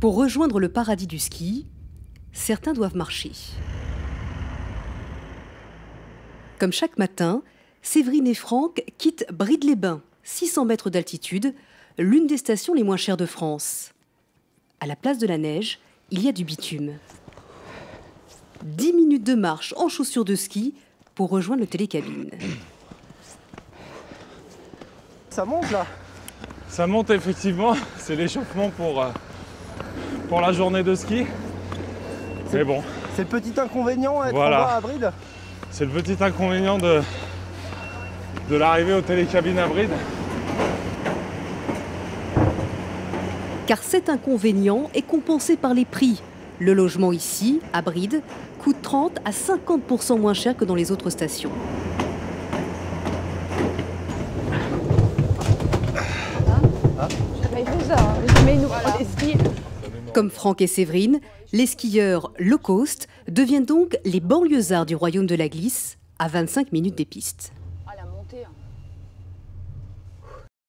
Pour rejoindre le paradis du ski, certains doivent marcher. Comme chaque matin, Séverine et Franck quittent Brides-les-Bains, 600 mètres d'altitude, l'une des stations les moins chères de France. À la place de la neige, il y a du bitume. 10 minutes de marche en chaussures de ski pour rejoindre le télécabine. Ça monte là? Ça monte effectivement, c'est l'échauffement pour la journée de ski. Mais bon. C'est le petit inconvénient d'être voilà. en bas à Brides? C'est le petit inconvénient de l'arrivée au télécabine à Brides. Car cet inconvénient est compensé par les prix. Le logement ici, à Brides, coûte 30 à 50% moins cher que dans les autres stations. Comme Franck et Séverine, les skieurs low cost deviennent donc les banlieusards du royaume de la glisse, à 25 minutes des pistes.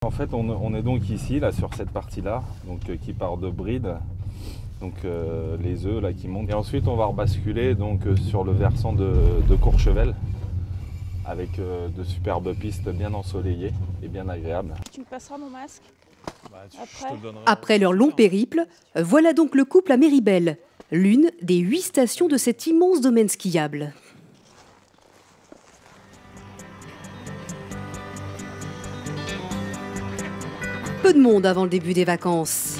En fait, on est donc ici, là, sur cette partie-là, qui part de Brides, les œufs là qui montent. Et ensuite, on va rebasculer sur le versant de Courchevel, avec de superbes pistes bien ensoleillées et bien agréables. Tu me passeras mon masque Après leur long périple, voilà donc le couple à Méribel, l'une des 8 stations de cet immense domaine skiable. Peu de monde avant le début des vacances.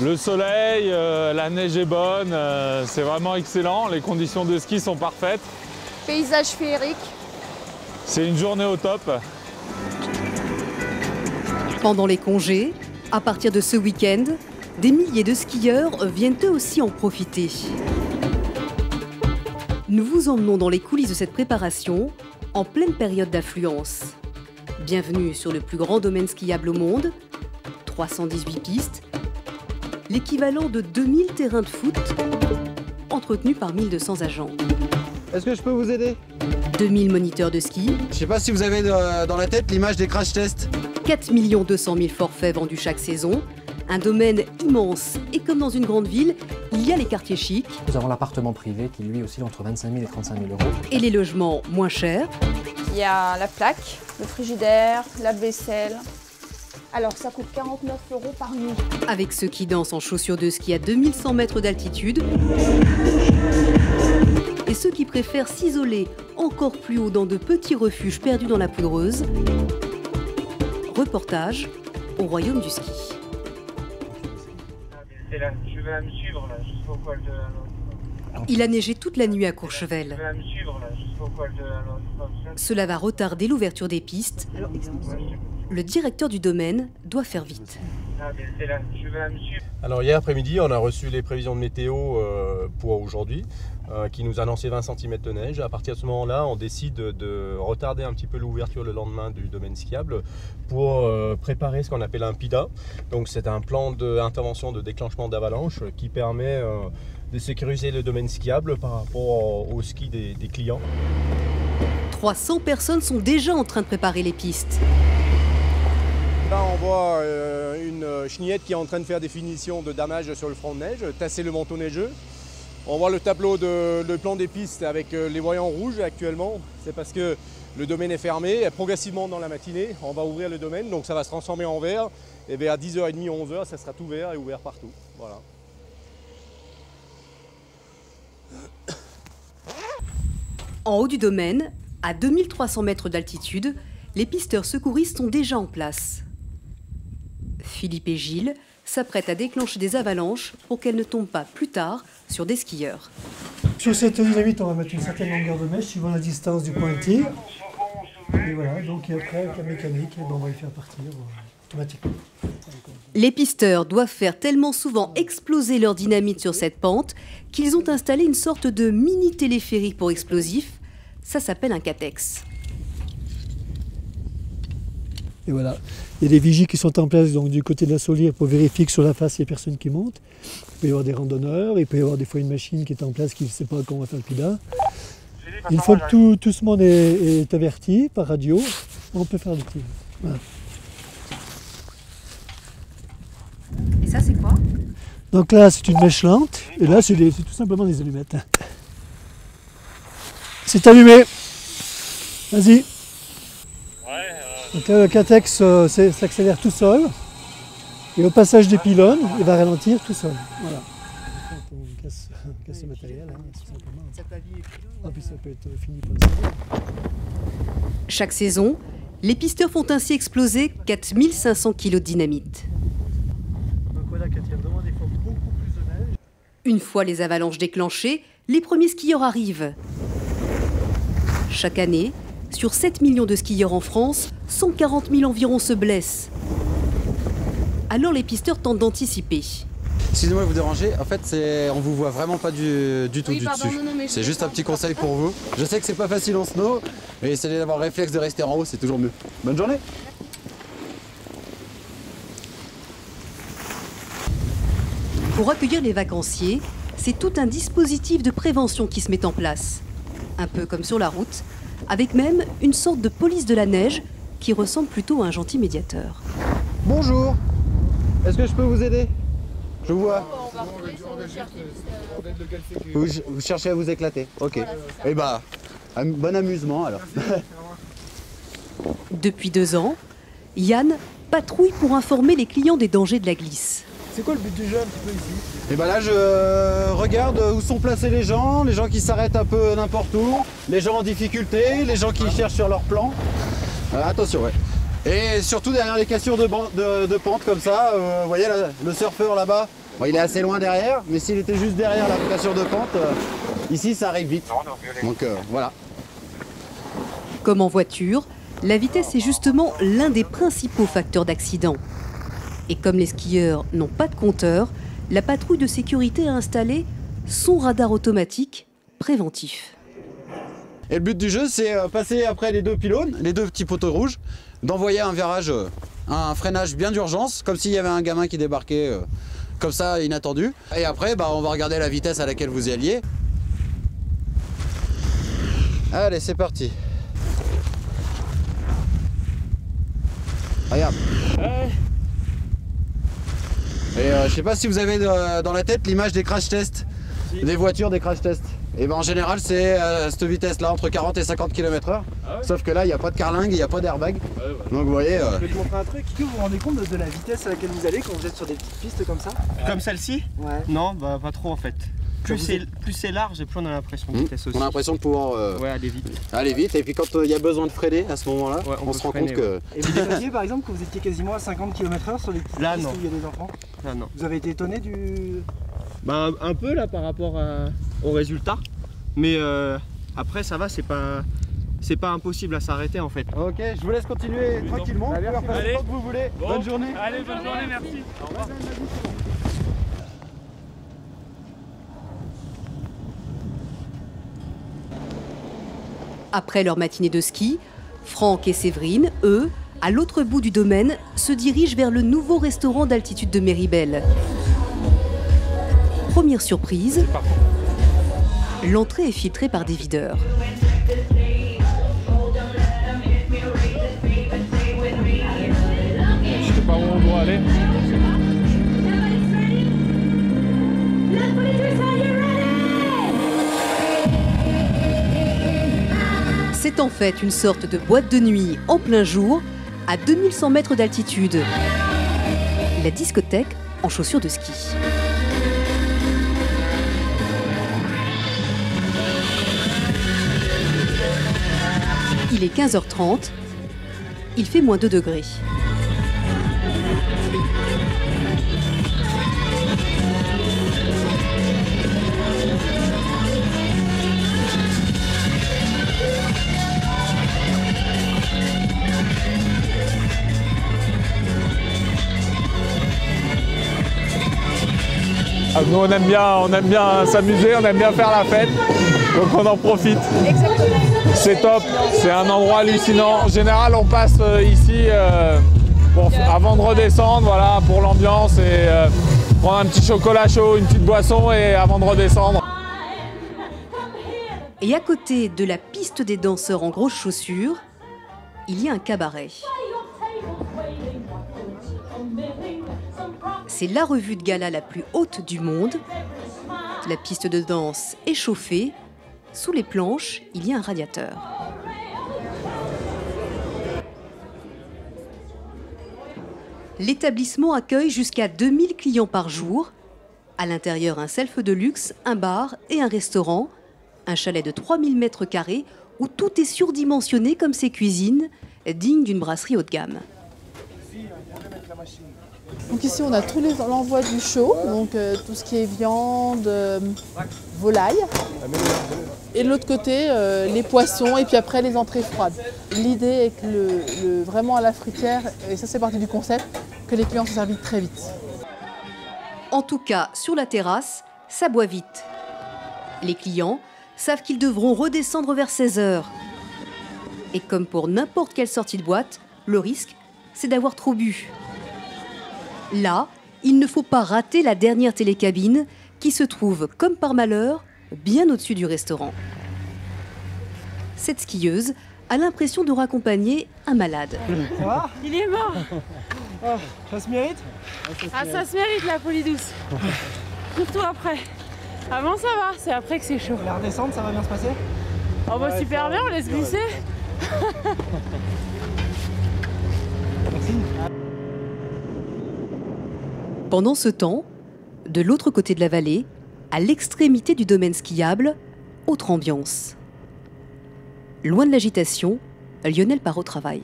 Le soleil, la neige est bonne, c'est vraiment excellent, les conditions de ski sont parfaites. Paysage féerique. C'est une journée au top. Pendant les congés, à partir de ce week-end, des milliers de skieurs viennent eux aussi en profiter. Nous vous emmenons dans les coulisses de cette préparation, en pleine période d'affluence. Bienvenue sur le plus grand domaine skiable au monde, 318 pistes, l'équivalent de 2000 terrains de foot, entretenus par 1200 agents. Est-ce que je peux vous aider? 2000 moniteurs de ski. Je sais pas si vous avez dans la tête l'image des crash tests. 4 200 000 forfaits vendus chaque saison. Un domaine immense et comme dans une grande ville, il y a les quartiers chics. Nous avons l'appartement privé qui lui oscille entre 25 000 et 35 000 euros. Et les logements moins chers. Il y a la plaque, le frigidaire, la vaisselle. Alors ça coûte 49 € par nuit. Avec ceux qui dansent en chaussures de ski à 2100 mètres d'altitude. Et ceux qui préfèrent s'isoler encore plus haut dans de petits refuges perdus dans la poudreuse. Reportage au royaume du ski. Là, je vais me suivre là, jusqu'au col de la... Il a neigé toute la nuit à Courchevel. Je vais me suivre là, jusqu'au col de la... Cela va retarder l'ouverture des pistes. Le directeur du domaine doit faire vite. Là, je vais me suivre. Alors hier après-midi, on a reçu les prévisions de météo pour aujourd'hui, qui nous annonçaient 20 cm de neige. À partir de ce moment-là, on décide de retarder un petit peu l'ouverture le lendemain du domaine skiable pour préparer ce qu'on appelle un PIDA. Donc c'est un plan d'intervention de déclenchement d'avalanche qui permet de sécuriser le domaine skiable par rapport au ski des clients. 300 personnes sont déjà en train de préparer les pistes. Là on voit une chenillette qui est en train de faire des finitions de damage sur le front de neige, tasser le manteau neigeux. On voit le tableau le plan des pistes avec les voyants rouges actuellement. C'est parce que le domaine est fermé. Et progressivement dans la matinée, on va ouvrir le domaine, donc ça va se transformer en vert. Et vers 10h30, 11h, ça sera tout vert et ouvert partout. Voilà. En haut du domaine, à 2300 mètres d'altitude, les pisteurs secouristes sont déjà en place. Philippe et Gilles s'apprêtent à déclencher des avalanches pour qu'elles ne tombent pas plus tard sur des skieurs. Sur cette dynamite, on va mettre une certaine longueur de mèche suivant la distance du point de tir. Et voilà, donc après, avec la mécanique, on va les faire partir automatiquement. Les pisteurs doivent faire tellement souvent exploser leur dynamite sur cette pente qu'ils ont installé une sorte de mini téléphérique pour explosifs. Ça s'appelle un catex. Et voilà, il y a des vigies qui sont en place donc, du côté de la solière pour vérifier que sur la face, il n'y a personne qui monte. Il peut y avoir des randonneurs, il peut y avoir des fois une machine qui est en place qui ne sait pas comment on va faire le PIDA. J'ai des Une fois que tout ce monde est averti par radio, on peut faire le tir. Voilà. Et ça, c'est quoi? Donc là, c'est une mèche lente, et là, c'est tout simplement des allumettes. C'est allumé. Vas-y. Donc là, le Catex s'accélère tout seul, et au passage des pylônes, il va ralentir tout seul. Voilà. On casse le matériel, hein, tout simplement. Ça peut abîmer les pylônes. Ah, puis ça peut être fini pour le cerveau. Chaque saison, les pisteurs font ainsi exploser 4500 kg de dynamite. Donc voilà, quand il y a vraiment des fois beaucoup plus de neige. Une fois les avalanches déclenchées, les premiers skieurs arrivent. Chaque année, sur 7 millions de skieurs en France, 140 000 environ se blessent. Alors les pisteurs tentent d'anticiper. Excusez-moi de vous déranger, en fait on vous voit vraiment pas du tout du dessus. C'est juste un petit conseil pour vous. Je sais que c'est pas facile en snow, mais essayez d'avoir le réflexe de rester en haut, c'est toujours mieux. Bonne journée. Pour accueillir les vacanciers, c'est tout un dispositif de prévention qui se met en place. Un peu comme sur la route, avec même une sorte de police de la neige qui ressemble plutôt à un gentil médiateur. Bonjour, est-ce que je peux vous aider? Je vous vois. Vous cherchez à vous éclater. Ok. Eh bah, bon amusement alors. Depuis 2 ans, Yann patrouille pour informer les clients des dangers de la glisse. C'est quoi le but du jeu un petit peu ici? Et bah là je regarde où sont placés les gens qui s'arrêtent un peu n'importe où, les gens en difficulté, les gens qui cherchent sur leur plan. Attention, ouais. Et surtout derrière les cassures de pente comme ça, vous voyez là, le surfeur là-bas, bon, il est assez loin derrière, mais s'il était juste derrière la cassure de pente, ici ça arrive vite. Donc voilà. Comme en voiture, la vitesse est justement l'un des principaux facteurs d'accident. Et comme les skieurs n'ont pas de compteur, la patrouille de sécurité a installé son radar automatique préventif. Et le but du jeu, c'est passer après les 2 pylônes, les 2 petits poteaux rouges, d'envoyer un virage, un freinage bien d'urgence, comme s'il y avait un gamin qui débarquait comme ça, inattendu. Et après, on va regarder la vitesse à laquelle vous y alliez. Allez, c'est parti. Regarde. Et je sais pas si vous avez dans la tête l'image des crash tests, des voitures, des crash tests. Et en général c'est cette vitesse là, entre 40 et 50 km/h. Ah ouais. Sauf que là il n'y a pas de carlingue, il n'y a pas d'airbag. Ouais. Donc vous voyez... Je vais te montrer un truc. Est-ce que vous vous rendez compte de la vitesse à laquelle vous allez quand vous êtes sur des petites pistes comme ça? Comme celle-ci? Ouais. Non, pas trop en fait. Plus c'est large et plus on a l'impression de vitesse aussi. On a l'impression de pouvoir aller vite. Aller vite, et puis quand il y a besoin de freiner à ce moment-là, on se rend compte que... Et vous dépassiez par exemple que vous étiez quasiment à 50 km/h sur les petites pistes où il y a des enfants? Là non. Vous avez été étonné du... Un peu là par rapport au résultat. Mais après ça va, c'est pas impossible à s'arrêter en fait. Ok, je vous laisse continuer tranquillement. Vous pouvez faire le temps que vous voulez. Bon. Bonne journée. Allez, bonne journée, merci. Au revoir. Après leur matinée de ski, Franck et Séverine, eux, à l'autre bout du domaine, se dirigent vers le nouveau restaurant d'altitude de Méribel. Première surprise, l'entrée est filtrée par des videurs. Je sais pas où on doit aller. C'est en fait une sorte de boîte de nuit en plein jour, à 2100 mètres d'altitude. La discothèque en chaussures de ski. Il est 15h30, il fait -2 degrés. Nous on aime bien s'amuser, on aime bien faire la fête, donc on en profite. Exactement. C'est top, c'est un endroit hallucinant. En général on passe ici avant de redescendre, voilà, pour l'ambiance et prendre un petit chocolat chaud, une petite boisson et avant de redescendre. Et à côté de la piste des danseurs en grosses chaussures, il y a un cabaret. C'est la revue de gala la plus haute du monde. La piste de danse est chauffée. Sous les planches, il y a un radiateur. L'établissement accueille jusqu'à 2000 clients par jour. À l'intérieur, un self de luxe, un bar et un restaurant. Un chalet de 3000 mètres carrés où tout est surdimensionné comme ses cuisines, dignes d'une brasserie haut de gamme. Donc ici on a tout l'envoi du chaud, donc tout ce qui est viande, volaille. Et de l'autre côté, les poissons et puis après les entrées froides. L'idée est que vraiment à la fruitière, et ça c'est partie du concept, que les clients soient servis très vite. En tout cas, sur la terrasse, ça boit vite. Les clients savent qu'ils devront redescendre vers 16 h. Et comme pour n'importe quelle sortie de boîte, le risque, c'est d'avoir trop bu. Là, il ne faut pas rater la dernière télécabine qui se trouve, comme par malheur, bien au-dessus du restaurant. Cette skieuse a l'impression de raccompagner un malade. Ça va ? Il est mort. Ah, ça se mérite ? Ça se mérite la folie douce. Surtout après. Avant ça va, c'est après que c'est chaud. La redescente, ça va bien se passer ? Oh bah super bien, on laisse glisser. Merci. Pendant ce temps, de l'autre côté de la vallée, à l'extrémité du domaine skiable, autre ambiance. Loin de l'agitation, Lionel part au travail.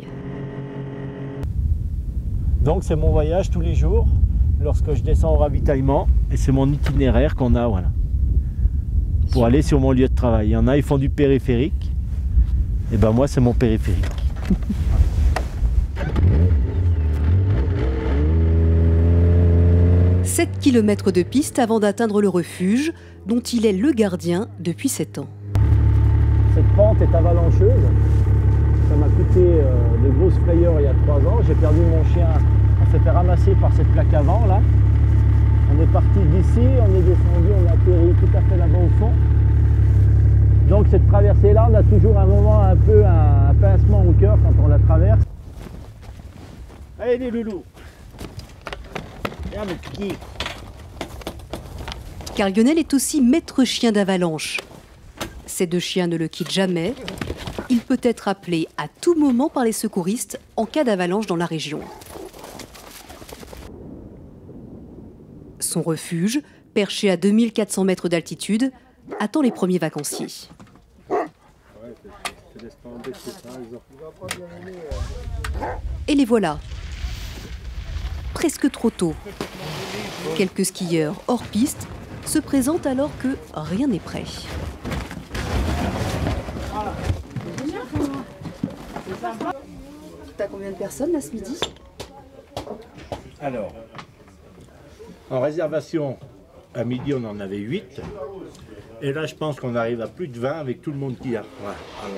Donc c'est mon voyage tous les jours, lorsque je descends au ravitaillement, et c'est mon itinéraire qu'on a, voilà, pour aller sur mon lieu de travail. Il y en a, ils font du périphérique, et ben moi c'est mon périphérique. 7 km de piste avant d'atteindre le refuge, dont il est le gardien depuis 7 ans. Cette pente est avalancheuse. Ça m'a coûté de grosses frayeurs il y a 3 ans. J'ai perdu mon chien. On s'est fait ramasser par cette plaque avant là. On est parti d'ici, on est descendu, on a atterri tout à fait là-bas au fond. Donc cette traversée-là, on a toujours un moment un peu un pincement au cœur quand on la traverse. Allez les loulous. Car Lionel est aussi maître chien d'avalanche. Ces 2 chiens ne le quittent jamais. Il peut être appelé à tout moment par les secouristes en cas d'avalanche dans la région. Son refuge, perché à 2400 mètres d'altitude, attend les premiers vacanciers. Et les voilà. Presque trop tôt. Quelques skieurs hors piste se présentent alors que rien n'est prêt. T'as combien de personnes là ce midi? Alors, en réservation, à midi on en avait 8. Et là je pense qu'on arrive à plus de 20 avec tout le monde qu'il y a. Ouais. Alors,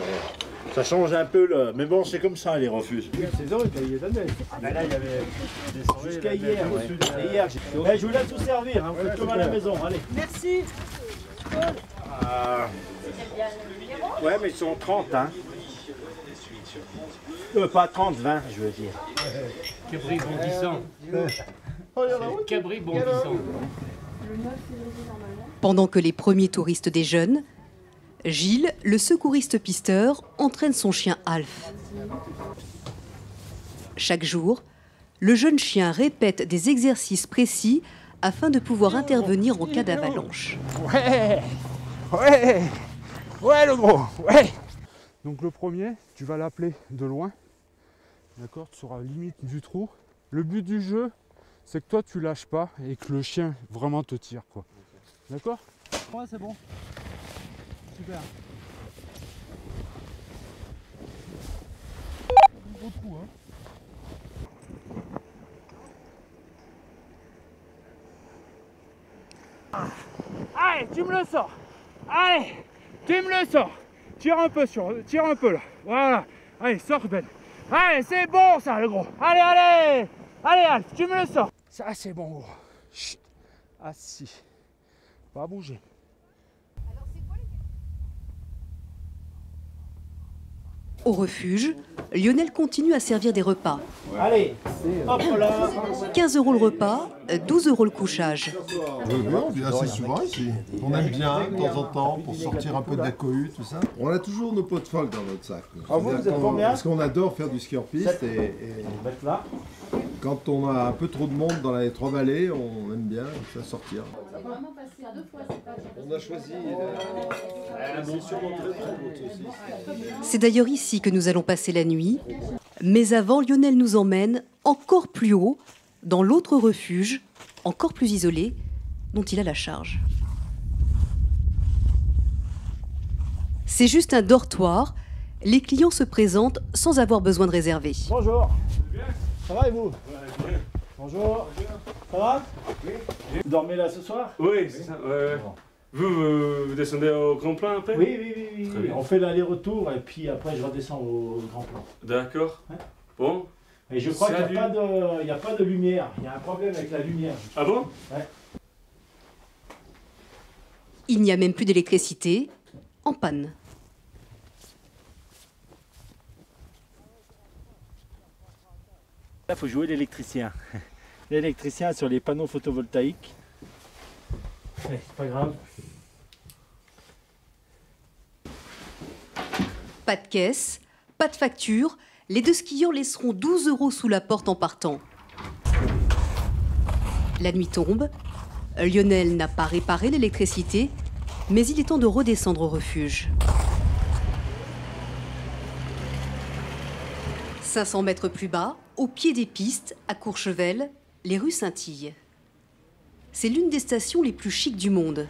ça change un peu, là. Mais bon, c'est comme ça les refuges. Saison, il y a de la neige. Là, il y avait jusqu'à hier. Ouais. Hier, je vous laisse tout servir, hein. Vous faites comme à la maison. Allez. Merci. Ouais, mais ils sont 30, hein. Pas 30, 20, je veux dire. Cabri bondissant. Cabri bondissant. Pendant que les premiers touristes déjeunent, Gilles, le secouriste pisteur, entraîne son chien Alf. Chaque jour, le jeune chien répète des exercices précis afin de pouvoir intervenir en cas d'avalanche. Ouais, ouais, ouais le gros, ouais. Donc le premier, tu vas l'appeler de loin, d'accord, tu seras limite du trou. Le but du jeu, c'est que toi tu lâches pas et que le chien vraiment te tire, quoi. D'accord? Ouais, c'est bon. Super. Gros trou, hein. Allez, tu me le sors. Allez, tu me le sors. Tire un peu là. Voilà. Allez, sors Ben. Allez, c'est bon ça le gros. Allez, allez. Allez Alf, tu me le sors. Ça c'est bon gros. Chut. Assis. Pas bouger. Au refuge, Lionel continue à servir des repas. Allez, hop là. 15 € le repas, 12 € le couchage. On vient assez souvent ici. On aime bien, de temps en temps, pour sortir un peu de la cohue, tout ça. On a toujours nos pots de phoque dans notre sac. Ah vous êtes combien? Parce qu'on adore faire du ski hors piste et là. Quand on a un peu trop de monde dans les 3 vallées, on aime bien ça sortir. On a choisi la mention d'entrée aussi. C'est d'ailleurs ici que nous allons passer la nuit. Mais avant, Lionel nous emmène encore plus haut, dans l'autre refuge, encore plus isolé, dont il a la charge. C'est juste un dortoir. Les clients se présentent sans avoir besoin de réserver. Bonjour. Ça va et vous? Bonjour. Ça va? Vous dormez là ce soir? Oui, c'est ça. Vous descendez au grand plan après? Oui. On fait l'aller-retour et puis après je redescends au grand plan. D'accord. Ouais. Bon. Et je crois qu'il n'y a pas de lumière. Il y a un problème avec la lumière. Ah bon? Ouais. Il n'y a même plus d'électricité, en panne. Là, il faut jouer l'électricien. L'électricien sur les panneaux photovoltaïques. Ouais, c'est pas grave. Pas de caisse, pas de facture. Les 2 skieurs laisseront 12 € sous la porte en partant. La nuit tombe. Lionel n'a pas réparé l'électricité, mais il est temps de redescendre au refuge. 500 mètres plus bas, au pied des pistes, à Courchevel, les rues scintillent. C'est l'une des stations les plus chics du monde,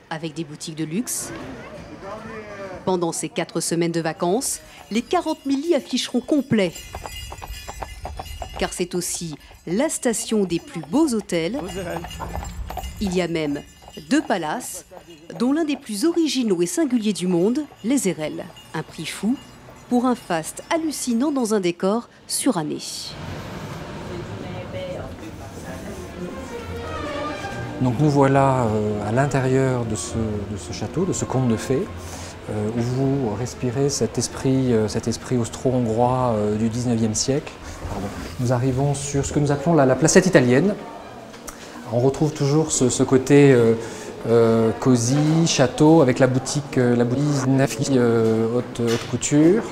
avec des boutiques de luxe. Pendant ces 4 semaines de vacances, les 40 000 lits afficheront complet. Car c'est aussi la station des plus beaux hôtels. Il y a même 2 palaces, dont l'un des plus originaux et singuliers du monde, les Érelles. Un prix fou pour un faste hallucinant dans un décor suranné. Donc nous voilà à l'intérieur de ce château, de ce conte de fées, où vous respirez cet esprit austro-hongrois du 19e siècle. Nous arrivons sur ce que nous appelons la placette italienne. On retrouve toujours ce côté cosy, château, avec la boutique haute couture.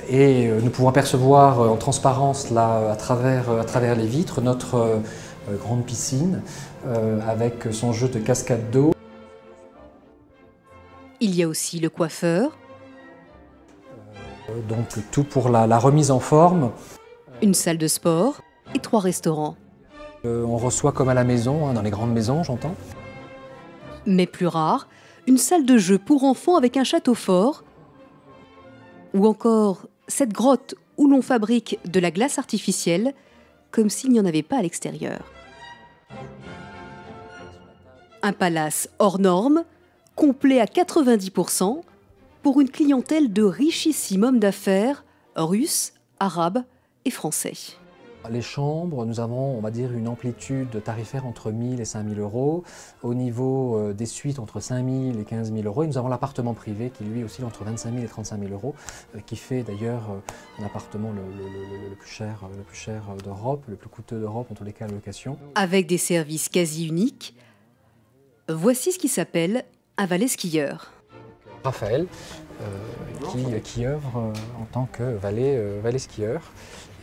Et nous pouvons apercevoir en transparence là, à travers les vitres notre grande piscine avec son jeu de cascade d'eau. Il y a aussi le coiffeur. Donc tout pour la remise en forme. Une salle de sport et 3 restaurants. On reçoit comme à la maison, dans les grandes maisons j'entends. Mais plus rare, une salle de jeu pour enfants avec un château fort. Ou encore cette grotte où l'on fabrique de la glace artificielle, comme s'il n'y en avait pas à l'extérieur. Un palace hors norme, complet à 90%, pour une clientèle de richissimes hommes d'affaires, russes, arabes et français. Les chambres, nous avons, on va dire, une amplitude tarifaire entre 1 000 et 5 000 euros. Au niveau des suites, entre 5 000 et 15 000 euros. Et nous avons l'appartement privé qui, lui, oscille entre 25 000 et 35 000 euros, qui fait d'ailleurs un appartement le plus cher d'Europe, le plus coûteux d'Europe, en tous les cas, la location. Avec des services quasi uniques, voici ce qui s'appelle un valet skieur. Raphaël, qui œuvre en tant que valet skieur.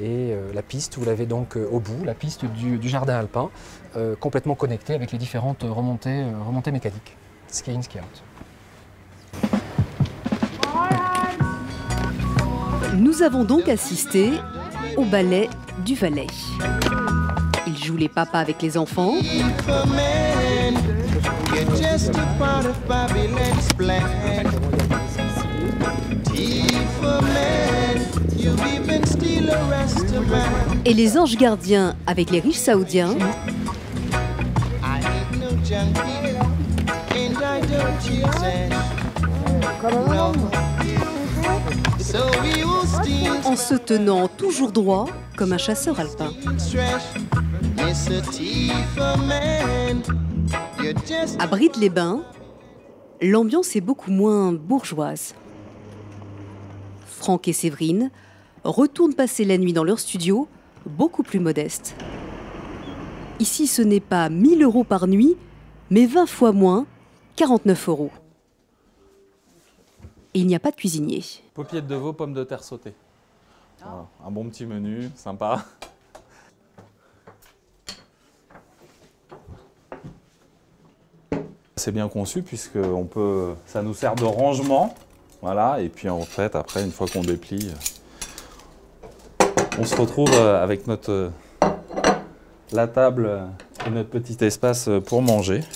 Et la piste, vous l'avez donc au bout, la piste du jardin alpin, complètement connectée avec les différentes remontées mécaniques. Ski in, ski out. Nous avons donc assisté au ballet du valet. Il joue les papas avec les enfants. Et les anges gardiens avec les riches saoudiens. En se tenant toujours droit comme un chasseur alpin. À Brides-les-Bains, l'ambiance est beaucoup moins bourgeoise. Franck et Séverine retournent passer la nuit dans leur studio, beaucoup plus modeste. Ici, ce n'est pas 1 000 € par nuit, mais 20 fois moins, 49 €. Et il n'y a pas de cuisinier. Paupiètes de veau, pommes de terre sautées. Voilà, un bon petit menu, sympa. C'est bien conçu puisque ça nous sert de rangement. Voilà, et puis en fait, après, une fois qu'on déplie, on se retrouve avec la table et notre petit espace pour manger. Donc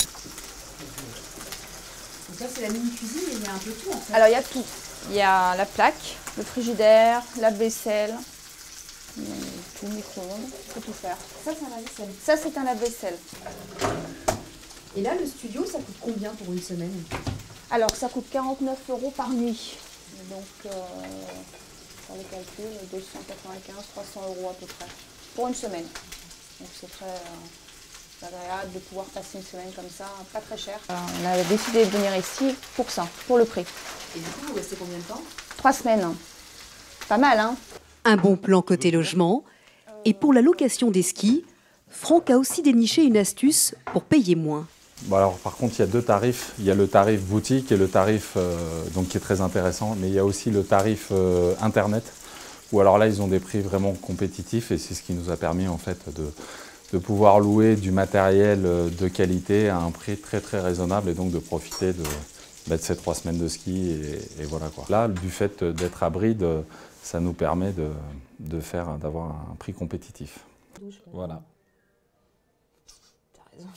ça, c'est la mini-cuisine, mais il y a un peu tout en fait. Alors, il y a tout. Il y a la plaque, le frigidaire, la vaisselle, tout, micro-ondes, faut tout faire. Ça, c'est un lave-vaisselle. Ça, c'est un lave-vaisselle. Et là, le studio, ça coûte combien pour une semaine? Alors, ça coûte 49 € par nuit. Donc, pour les calculs, 295, 300 € à peu près, pour une semaine. Donc, c'est très agréable de pouvoir passer une semaine comme ça, pas très cher. On a décidé de venir ici pour ça, pour le prix. Et du coup, vous restez combien de temps? 3 semaines. Pas mal, hein? Un bon plan côté logement. Et pour la location des skis, Franck a aussi déniché une astuce pour payer moins. Bon alors, par contre, il y a deux tarifs. Il y a le tarif boutique et le tarif donc, qui est très intéressant, mais il y a aussi le tarif Internet, où alors là, ils ont des prix vraiment compétitifs et c'est ce qui nous a permis en fait de pouvoir louer du matériel de qualité à un prix très très raisonnable et donc de profiter de ces 3 semaines de ski et voilà quoi. Là, du fait d'être à Bride, ça nous permet d'avoir un prix compétitif. Voilà. T'as raison.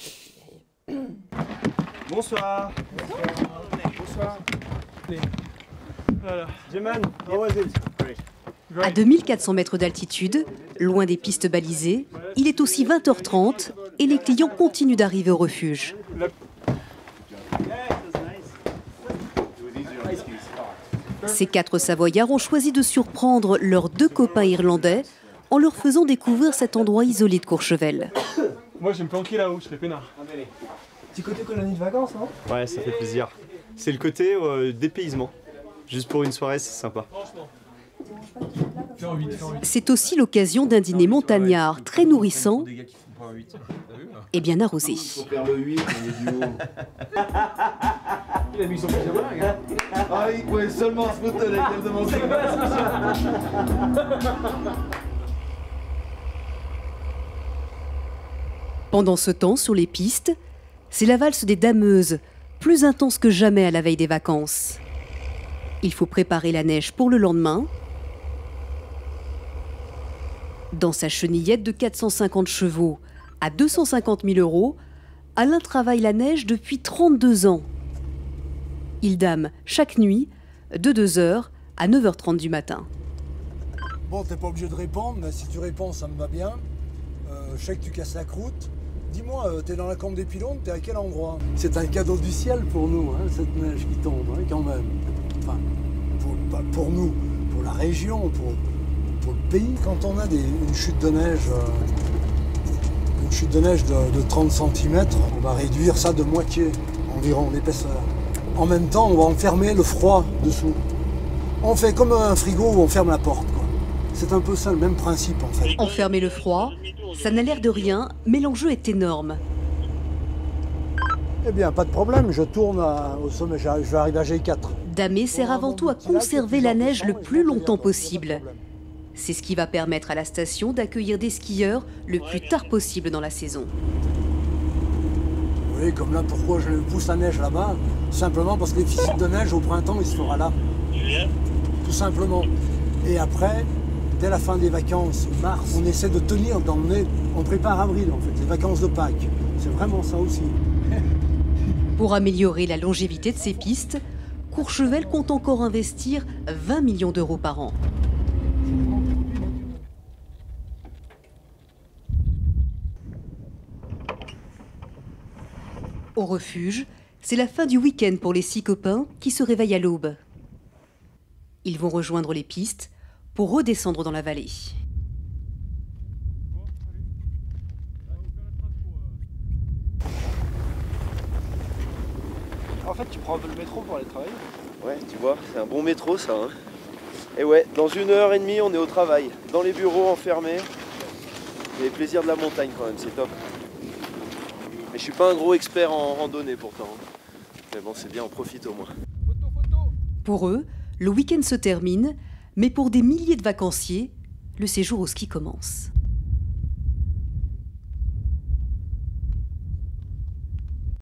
Bonsoir. Bonsoir. Voilà. Jeman, how was it? À 2400 mètres d'altitude, loin des pistes balisées, il est aussi 20h30 et les clients continuent d'arriver au refuge. Ces 4 Savoyards ont choisi de surprendre leurs 2 copains irlandais en leur faisant découvrir cet endroit isolé de Courchevel. Moi, je vais me planquer là-haut, je serai peinard. Petit côté colonie de vacances, non? Ouais, ça fait plaisir. C'est le côté dépaysement. Juste pour une soirée, c'est sympa. C'est aussi l'occasion d'un dîner montagnard très nourrissant et bien arrosé. Il a mis son pyjama, regarde. Ah, il pouvait seulement se foutre avec elle de mon Pendant ce temps, sur les pistes, c'est la valse des dameuses, plus intense que jamais à la veille des vacances. Il faut préparer la neige pour le lendemain. Dans sa chenillette de 450 chevaux à 250 000 €, Alain travaille la neige depuis 32 ans. Il dame chaque nuit de 2h à 9h30 du matin. Bon, t'es pas obligé de répondre, mais si tu réponds, ça me va bien. Je sais que tu casses la croûte. Dis-moi, t'es dans la combe des Pylônes, t'es à quel endroit? C'est un cadeau du ciel pour nous, hein, cette neige qui tombe, hein, quand même. Enfin, pas pour nous, pour la région, pour le pays. Quand on a une chute de neige, de 30 cm, on va réduire ça de moitié environ l'épaisseur. En même temps, on va enfermer le froid dessous. On fait comme un frigo où on ferme la porte, quoi. C'est un peu ça le même principe en fait. Enfermer le froid, ça n'a l'air de rien, mais l'enjeu est énorme. Eh bien, pas de problème, je tourne au sommet, je vais arriver à G4. Damer sert avant tout à conserver la neige le plus longtemps possible. C'est ce qui va permettre à la station d'accueillir des skieurs le plus tard possible dans la saison. Vous voyez, comme là, pourquoi je pousse la neige là-bas? Simplement parce que les physiques de neige au printemps, il se fera là. Tout simplement. Et après, dès la fin des vacances, mars, on essaie de tenir, d'emmener, on prépare avril en fait, les vacances de Pâques. C'est vraiment ça aussi. Pour améliorer la longévité de ces pistes, Courchevel compte encore investir 20 millions € par an. Au refuge, c'est la fin du week-end pour les 6 copains qui se réveillent à l'aube. Ils vont rejoindre les pistes pour redescendre dans la vallée. En fait, tu prends un peu le métro pour aller travailler? Ouais, tu vois, c'est un bon métro ça. Hein. Et ouais, dans 1h30 on est au travail, dans les bureaux enfermés. Les plaisirs de la montagne quand même, c'est top. Mais je suis pas un gros expert en randonnée pourtant. Mais bon, c'est bien, on profite au moins. Pour eux, le week-end se termine, mais pour des milliers de vacanciers, le séjour au ski commence.